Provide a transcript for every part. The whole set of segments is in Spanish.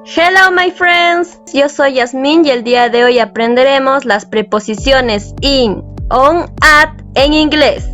Hello my friends, yo soy Yasmin y el día de hoy aprenderemos las preposiciones in, on, at en inglés.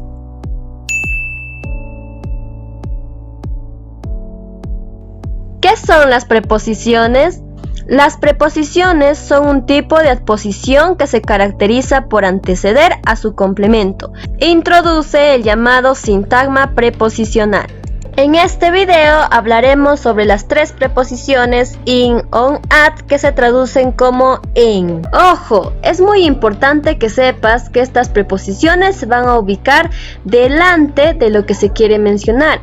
¿Qué son las preposiciones? Las preposiciones son un tipo de adposición que se caracteriza por anteceder a su complemento e introduce el llamado sintagma preposicional. En este video hablaremos sobre las tres preposiciones in, on, at que se traducen como en. Ojo, es muy importante que sepas que estas preposiciones se van a ubicar delante de lo que se quiere mencionar,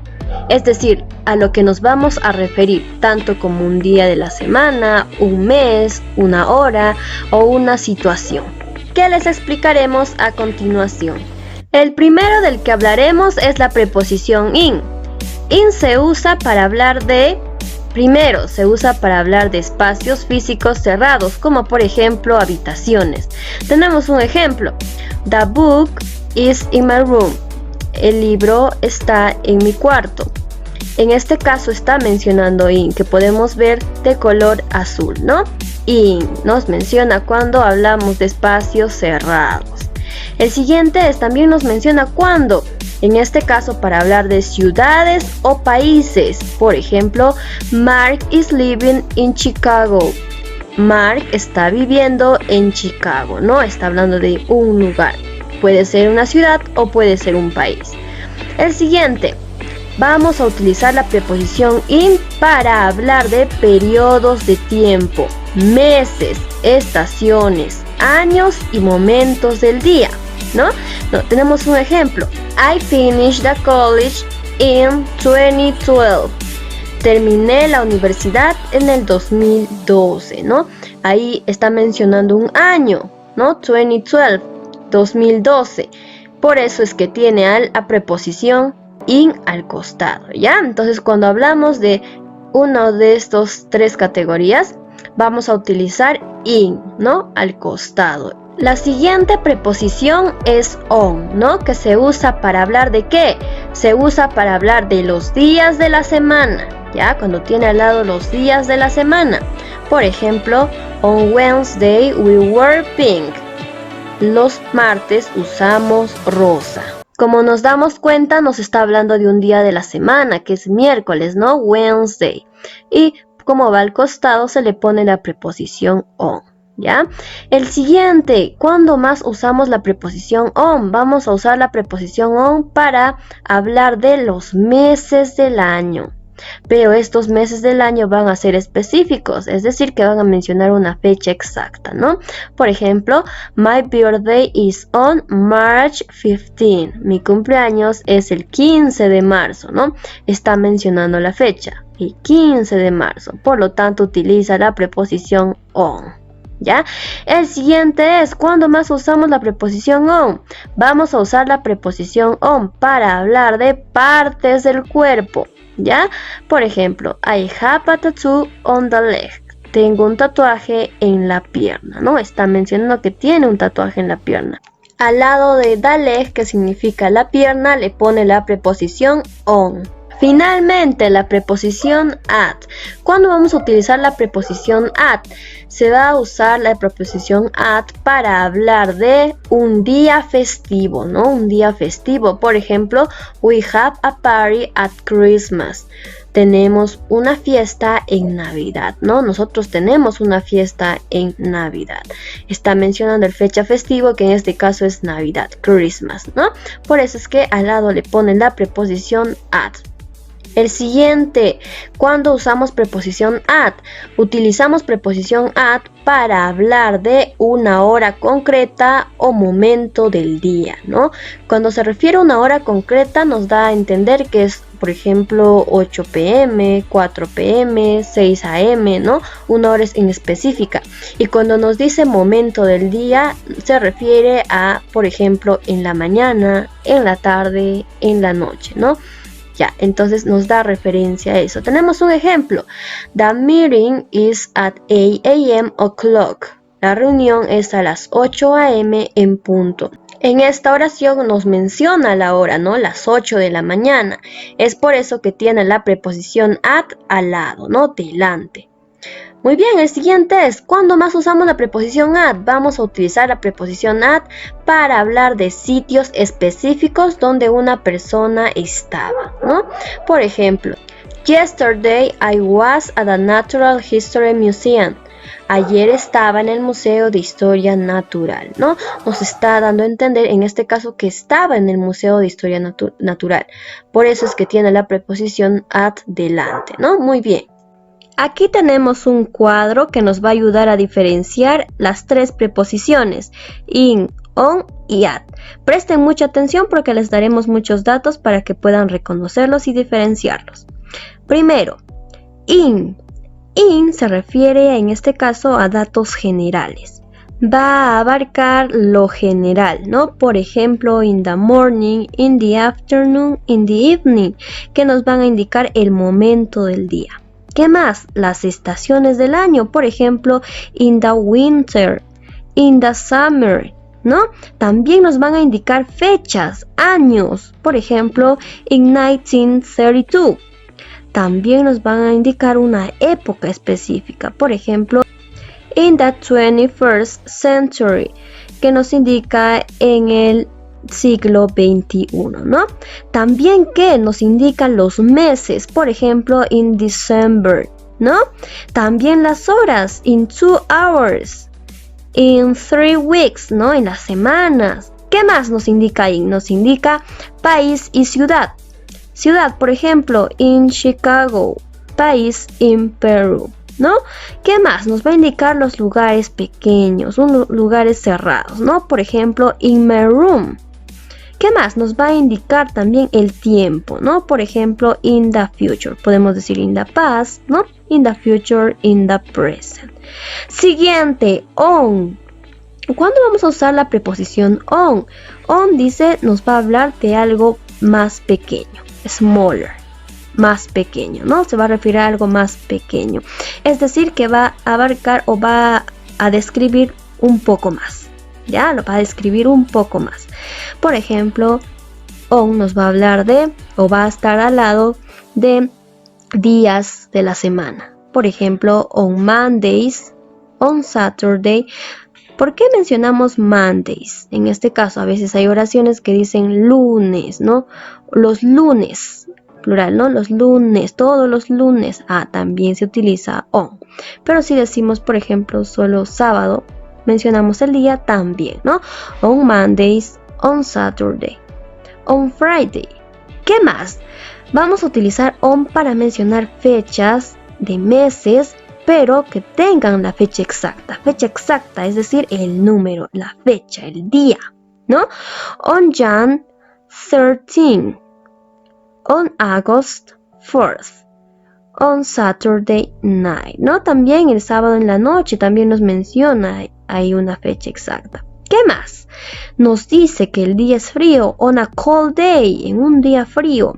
es decir, a lo que nos vamos a referir, tanto como un día de la semana, un mes, una hora o una situación, que les explicaremos a continuación. El primero del que hablaremos es la preposición in. In se usa para hablar de, primero, se usa para hablar de espacios físicos cerrados, como por ejemplo habitaciones. Tenemos un ejemplo: The book is in my room. El libro está en mi cuarto. En este caso está mencionando in, que podemos ver de color azul, ¿no? In nos menciona cuando hablamos de espacios cerrados. El siguiente también nos menciona cuándo. En este caso para hablar de ciudades o países. Por ejemplo, Mark is living in Chicago. Mark está viviendo en Chicago, ¿no? Está hablando de un lugar. Puede ser una ciudad o puede ser un país. El siguiente, vamos a utilizar la preposición in para hablar de periodos de tiempo, meses, estaciones, años y momentos del día, ¿no? Tenemos un ejemplo: I finished the college in 2012. Terminé la universidad en el 2012, ¿no? Ahí está mencionando un año, ¿no? 2012, 2012. Por eso es que tiene la preposición in al costado, ¿ya? Entonces, cuando hablamos de uno de estos tres categorías, vamos a utilizar in, ¿no? Al costado. La siguiente preposición es on, ¿no? Que se usa para hablar de ¿qué? Se usa para hablar de los días de la semana, ¿ya? Cuando tiene al lado los días de la semana. Por ejemplo, on Wednesday we wear pink. Los martes usamos rosa. Como nos damos cuenta, nos está hablando de un día de la semana, que es miércoles, ¿no? Wednesday. Y como va al costado, se le pone la preposición on, ¿ya? El siguiente, ¿cuándo más usamos la preposición on? Vamos a usar la preposición on para hablar de los meses del año. Pero estos meses del año van a ser específicos, es decir, que van a mencionar una fecha exacta, ¿no? Por ejemplo, my birthday is on March 15. Mi cumpleaños es el 15 de marzo, ¿no? Está mencionando la fecha, el 15 de marzo. Por lo tanto, utiliza la preposición on, ¿ya? El siguiente es ¿cuándo más usamos la preposición on? Vamos a usar la preposición on para hablar de partes del cuerpo, ¿ya? Por ejemplo, I have a tattoo on the leg. Tengo un tatuaje en la pierna, ¿no? Está mencionando que tiene un tatuaje en la pierna. Al lado de the leg, que significa la pierna, le pone la preposición on. Finalmente, la preposición at. ¿Cuándo vamos a utilizar la preposición at? Se va a usar la preposición at para hablar de un día festivo, ¿no? Un día festivo. Por ejemplo, we have a party at Christmas. Tenemos una fiesta en Navidad, ¿no? Nosotros tenemos una fiesta en Navidad. Está mencionando el fecha festivo, que en este caso es Navidad, Christmas, ¿no? Por eso es que al lado le ponen la preposición at. El siguiente, ¿cuándo usamos preposición at? Utilizamos preposición at para hablar de una hora concreta o momento del día, ¿no? Cuando se refiere a una hora concreta nos da a entender que es, por ejemplo, 8 p.m., 4 p.m., 6 a.m., ¿no? Una hora en específica. Y cuando nos dice momento del día, se refiere a, por ejemplo, en la mañana, en la tarde, en la noche, ¿no? Ya, entonces nos da referencia a eso. Tenemos un ejemplo. The meeting is at 8 a.m. o'clock. La reunión es a las 8 a.m. en punto. En esta oración nos menciona la hora, ¿no? Las 8 de la mañana. Es por eso que tiene la preposición at al lado, ¿no? Delante. Muy bien, el siguiente es, ¿cuándo más usamos la preposición at? Vamos a utilizar la preposición at para hablar de sitios específicos donde una persona estaba, ¿no? Por ejemplo, yesterday I was at the Natural History Museum. Ayer estaba en el Museo de Historia Natural, ¿no? Nos está dando a entender, en este caso, que estaba en el Museo de Historia Natural. Por eso es que tiene la preposición at delante, ¿no? Muy bien. Aquí tenemos un cuadro que nos va a ayudar a diferenciar las tres preposiciones, in, on y at. Presten mucha atención porque les daremos muchos datos para que puedan reconocerlos y diferenciarlos. Primero, in. In se refiere en este caso a datos generales. Va a abarcar lo general, ¿no? Por ejemplo, in the morning, in the afternoon, in the evening, que nos van a indicar el momento del día. ¿Qué más? Las estaciones del año, por ejemplo, in the winter, in the summer, ¿no? También nos van a indicar fechas, años, por ejemplo, in 1932. También nos van a indicar una época específica, por ejemplo, in the 21st century, que nos indica en el siglo XXI, ¿no? También que nos indican los meses, por ejemplo, in December, ¿no? También las horas, in 2 hours, in 3 weeks, ¿no? En las semanas. ¿Qué más nos indica ahí? Nos indica país y ciudad. Ciudad, por ejemplo, in Chicago, país, in Perú, ¿no? ¿Qué más? Nos va a indicar los lugares pequeños, lugares cerrados, ¿no? Por ejemplo, in my room. ¿Qué más? Nos va a indicar también el tiempo, ¿no? Por ejemplo, in the future. Podemos decir in the past, ¿no? In the future, in the present. Siguiente, on. ¿Cuándo vamos a usar la preposición on? On dice, nos va a hablar de algo más pequeño, smaller, más pequeño, ¿no? Se va a referir a algo más pequeño. Es decir, que va a abarcar o va a describir un poco más. Ya, lo va a describir un poco más. Por ejemplo, on nos va a hablar de, o va a estar al lado de días de la semana. Por ejemplo, on Mondays, on Saturday. ¿Por qué mencionamos Mondays? En este caso, a veces hay oraciones que dicen lunes, ¿no? Los lunes, plural, ¿no? Los lunes, todos los lunes. También se utiliza on. Pero si decimos, por ejemplo, solo sábado, mencionamos el día también, ¿no? On Mondays, on Saturday, on Friday. ¿Qué más? Vamos a utilizar on para mencionar fechas de meses, pero que tengan la fecha exacta, es decir, el número, la fecha, el día, ¿no? On Jan 13, on August 4th, on Saturday night, ¿no? También el sábado en la noche también nos menciona, hay una fecha exacta. ¿Qué más? Nos dice que el día es frío, on a cold day, en un día frío.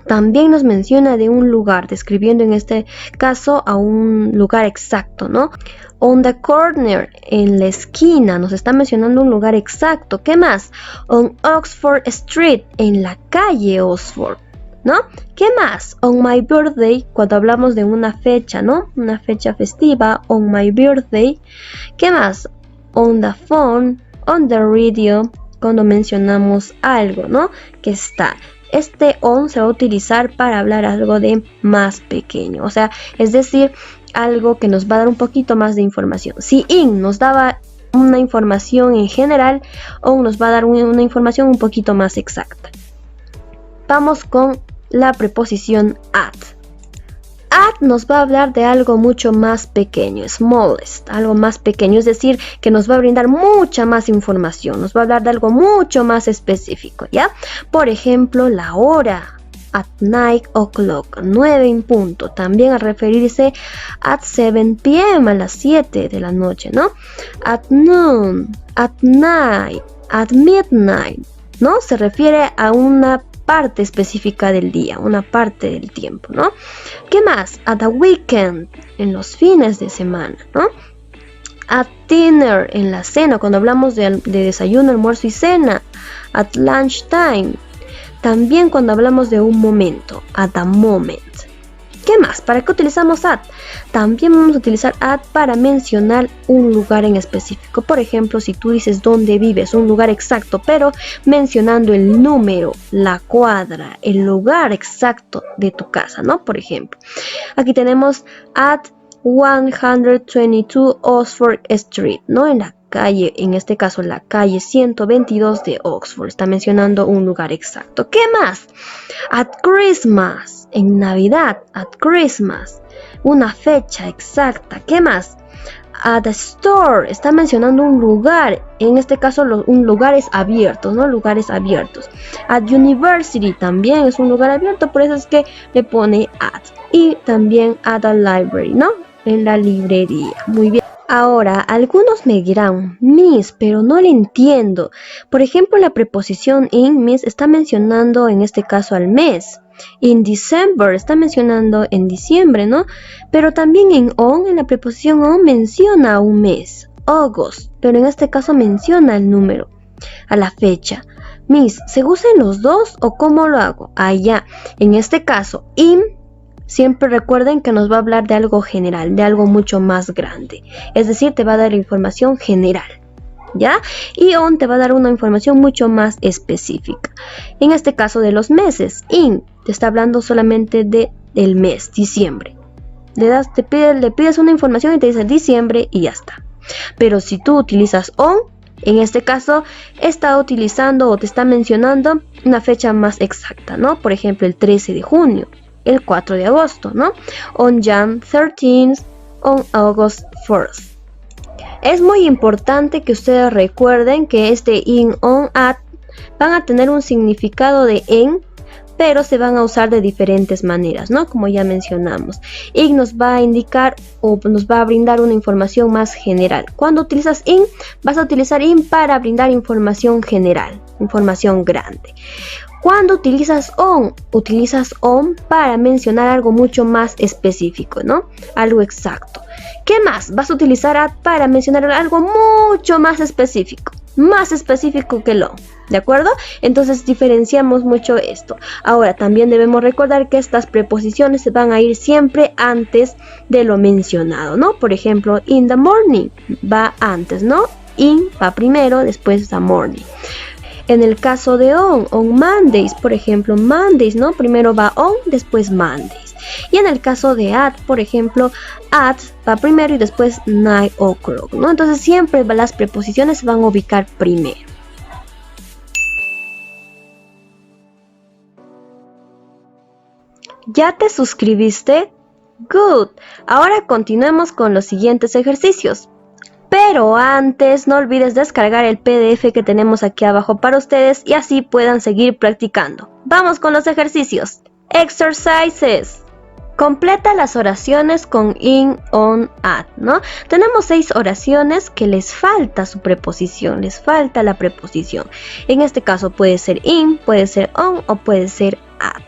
También nos menciona de un lugar, describiendo en este caso a un lugar exacto, ¿no? On the corner, en la esquina, nos está mencionando un lugar exacto. ¿Qué más? On Oxford Street, en la calle Oxford, ¿no? ¿Qué más? On my birthday, cuando hablamos de una fecha, ¿no? Una fecha festiva, on my birthday. ¿Qué más? On the phone, on the radio, cuando mencionamos algo, ¿no? Que está. Este on se va a utilizar para hablar algo de más pequeño, o sea, es decir, algo que nos va a dar un poquito más de información. Si in nos daba una información en general, on nos va a dar una información un poquito más exacta. Vamos con la preposición at. At nos va a hablar de algo mucho más pequeño, smallest, algo más pequeño, es decir, que nos va a brindar mucha más información, nos va a hablar de algo mucho más específico, ¿ya? Por ejemplo, la hora, at 9 o'clock, 9 en punto, también a referirse at 7 p.m., a las 7 de la noche, ¿no? At noon, at night, at midnight, ¿no? Se refiere a una parte específica del día, una parte del tiempo, ¿no? ¿Qué más? At the weekend, en los fines de semana, ¿no? At dinner, en la cena, cuando hablamos de desayuno, almuerzo y cena. At lunchtime, también cuando hablamos de un momento, at the moment. ¿Qué más? ¿Para qué utilizamos at? También vamos a utilizar at para mencionar un lugar en específico. Por ejemplo, si tú dices dónde vives, un lugar exacto, pero mencionando el número, la cuadra, el lugar exacto de tu casa, ¿no? Por ejemplo, aquí tenemos at 122 Oxford Street, ¿no? En la calle, en este caso la calle 122 de Oxford. Está mencionando un lugar exacto. ¿Qué más? At Christmas, en Navidad, at Christmas, una fecha exacta. ¿Qué más? At the store, está mencionando un lugar, en este caso un lugares abiertos, ¿no? Lugares abiertos. At university también es un lugar abierto, por eso es que le pone at. Y también at the library, ¿no? En la librería. Muy bien. Ahora, algunos me dirán, Miss, pero no le entiendo. Por ejemplo, la preposición in, Miss, está mencionando en este caso al mes. In December está mencionando en diciembre, ¿no? Pero también en la preposición on menciona un mes, August, pero en este caso menciona el número, a la fecha. Miss, ¿se usan los dos o cómo lo hago? Ya, en este caso, in, siempre recuerden que nos va a hablar de algo general, de algo mucho más grande. Es decir, te va a dar información general, ¿ya? Y on te va a dar una información mucho más específica. En este caso de los meses, in te está hablando solamente del mes, diciembre. Le pides una información y te dice diciembre y ya está. Pero si tú utilizas on, en este caso está utilizando o te está mencionando una fecha más exacta, ¿no? Por ejemplo, el 13 de junio, el 4 de agosto, ¿no? On Jan 13th, on August 1st. Es muy importante que ustedes recuerden que este in, on, at van a tener un significado de en, pero se van a usar de diferentes maneras, ¿no? Como ya mencionamos. In nos va a indicar o nos va a brindar una información más general. Cuando utilizas in, vas a utilizar in para brindar información general, información grande. Cuando utilizas on para mencionar algo mucho más específico, ¿no? Algo exacto. ¿Qué más? Vas a utilizar at para mencionar algo mucho más específico que el on, ¿de acuerdo? Entonces diferenciamos mucho esto. Ahora también debemos recordar que estas preposiciones se van a ir siempre antes de lo mencionado, ¿no? Por ejemplo, in the morning va antes, ¿no? In va primero, después the morning. En el caso de on Mondays, por ejemplo, Mondays, ¿no? Primero va on, después Mondays. Y en el caso de at, por ejemplo, at va primero y después 9 o'clock, ¿no? Entonces siempre las preposiciones se van a ubicar primero. ¿Ya te suscribiste? Good. Ahora continuemos con los siguientes ejercicios. Pero antes no olvides descargar el PDF que tenemos aquí abajo para ustedes y así puedan seguir practicando. Vamos con los ejercicios. Exercises. Completa las oraciones con in, on, at, ¿no? Tenemos 6 oraciones que les falta su preposición, les falta la preposición. En este caso puede ser in, puede ser on o puede ser at.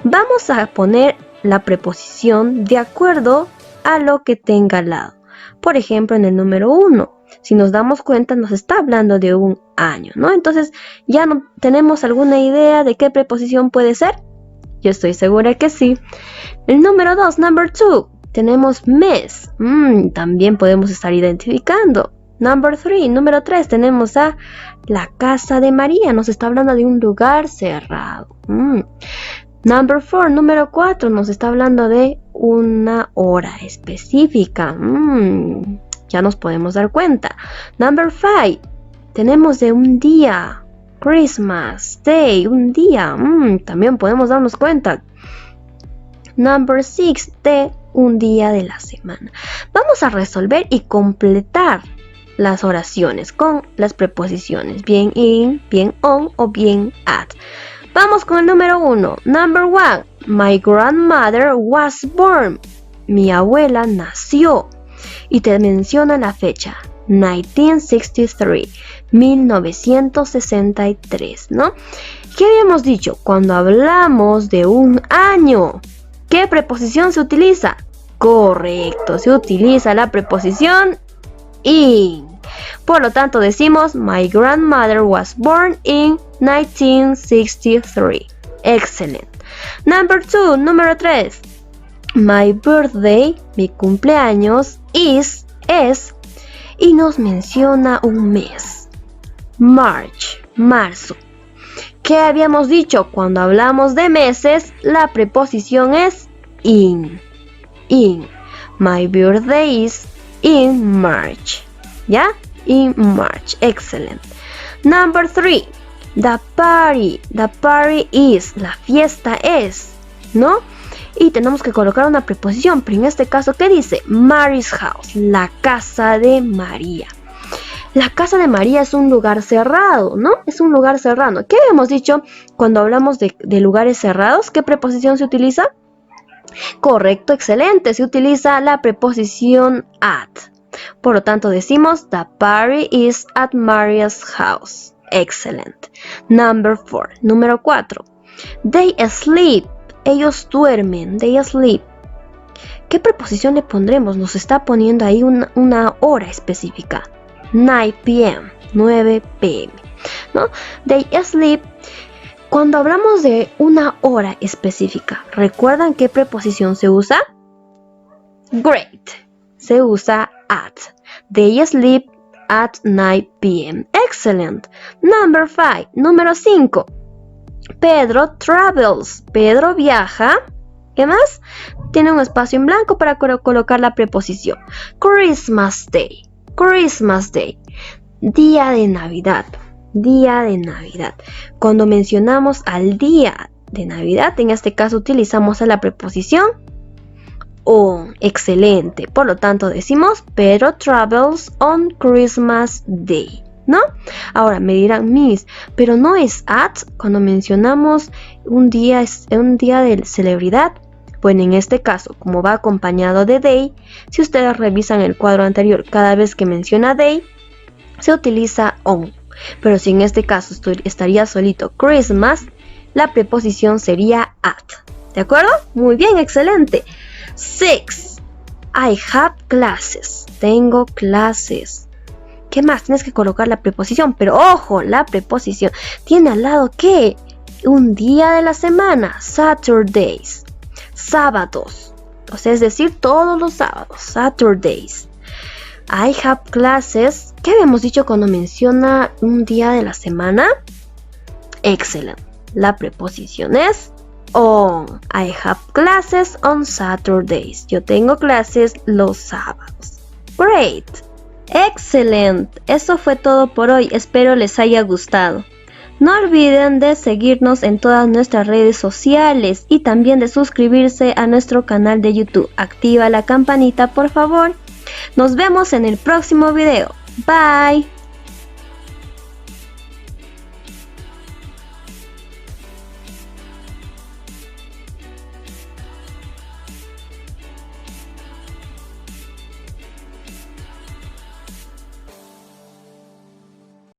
Vamos a poner la preposición de acuerdo a lo que tenga al lado. Por ejemplo, en el número 1, si nos damos cuenta, nos está hablando de un año, ¿no? Entonces, ¿ya no tenemos alguna idea de qué preposición puede ser? Yo estoy segura que sí. El número 2, number 2, tenemos mes. También podemos estar identificando. Number 3, número 3, tenemos a la casa de María. Nos está hablando de un lugar cerrado. Number 4, número 4, nos está hablando de una hora específica. Ya nos podemos dar cuenta. Number 5, tenemos de un día. Christmas Day, un día. También podemos darnos cuenta. Number 6, de un día de la semana. Vamos a resolver y completar las oraciones con las preposiciones. Bien in, bien on o bien at. Vamos con el número 1. Number 1. My grandmother was born. Mi abuela nació. Y te menciona la fecha. 1963. 1963, ¿no? ¿Qué habíamos dicho? Cuando hablamos de un año, ¿qué preposición se utiliza? Correcto, se utiliza la preposición in. Por lo tanto decimos, my grandmother was born in 1963. Excellent. Number 2, número 3. My birthday, mi cumpleaños, es, y nos menciona un mes. March, marzo. ¿Qué habíamos dicho? Cuando hablamos de meses, la preposición es in. My birthday is in March. ¿Ya? In March. Excellent. Number 3. The party. The party is. La fiesta es. ¿No? Y tenemos que colocar una preposición. Pero en este caso, ¿qué dice? Mary's house. La casa de María. La casa de María es un lugar cerrado, ¿no? Es un lugar cerrado. ¿Qué habíamos dicho cuando hablamos de lugares cerrados? ¿Qué preposición se utiliza? Correcto, excelente. Se utiliza la preposición at. Por lo tanto, decimos the party is at Maria's house. Excellent. Number 4. Número 4. They sleep. Ellos duermen. They sleep. ¿Qué preposición le pondremos? Nos está poniendo ahí una hora específica. 9 p.m. 9 p.m. ¿No? They sleep. Cuando hablamos de una hora específica, ¿recuerdan qué preposición se usa? Great. Se usa at. They sleep at 9 p.m. Excellent. Number 5. Número 5. Pedro travels. Pedro viaja. ¿Qué más? Tiene un espacio en blanco para colocar la preposición. Christmas Day. Christmas Day. Día de Navidad. Día de Navidad. Cuando mencionamos al día de Navidad, en este caso utilizamos la preposición on. Excelente. Por lo tanto decimos Pedro travels on Christmas Day, ¿no? Ahora me dirán, Miss, pero no es at cuando mencionamos un día de celebridad. Bueno, en este caso, como va acompañado de day, si ustedes revisan el cuadro anterior, cada vez que menciona day, se utiliza on. Pero si en este caso estaría solito Christmas, la preposición sería at. ¿De acuerdo? Muy bien, excelente. 6. I have classes. Tengo clases. ¿Qué más? Tienes que colocar la preposición, pero ojo, la preposición tiene al lado ¿qué? Un día de la semana, Saturdays. Sábados, o sea, es decir, todos los sábados, Saturdays. I have classes. ¿Qué habíamos dicho cuando menciona un día de la semana? Excellent. La preposición es on. I have classes on Saturdays. Yo tengo clases los sábados. Great. Excellent. Eso fue todo por hoy. Espero les haya gustado. No olviden de seguirnos en todas nuestras redes sociales y también de suscribirse a nuestro canal de YouTube. Activa la campanita, por favor. Nos vemos en el próximo video. Bye.